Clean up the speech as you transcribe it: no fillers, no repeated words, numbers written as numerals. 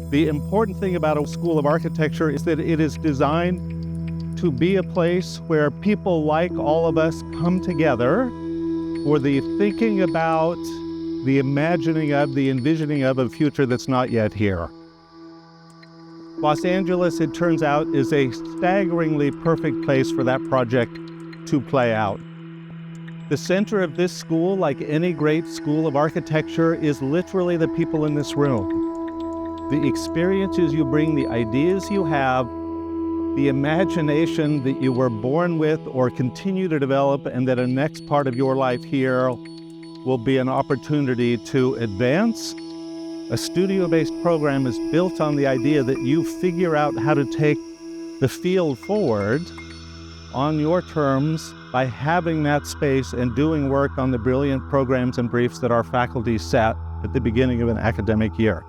The important thing about a School of Architecture is that it is designed to be a place where people like all of us come together for the thinking about, the imagining of, the envisioning of a future that's not yet here. Los Angeles, it turns out, is a staggeringly perfect place for that project to play out. The center of this school, like any great school of architecture, is literally the people in this room. The experiences you bring, the ideas you have, the imagination that you were born with or continue to develop, and that a next part of your life here will be an opportunity to advance. A studio-based program is built on the idea that you figure out how to take the field forward on your terms by having that space and doing work on the brilliant programs and briefs that our faculty set at the beginning of an academic year.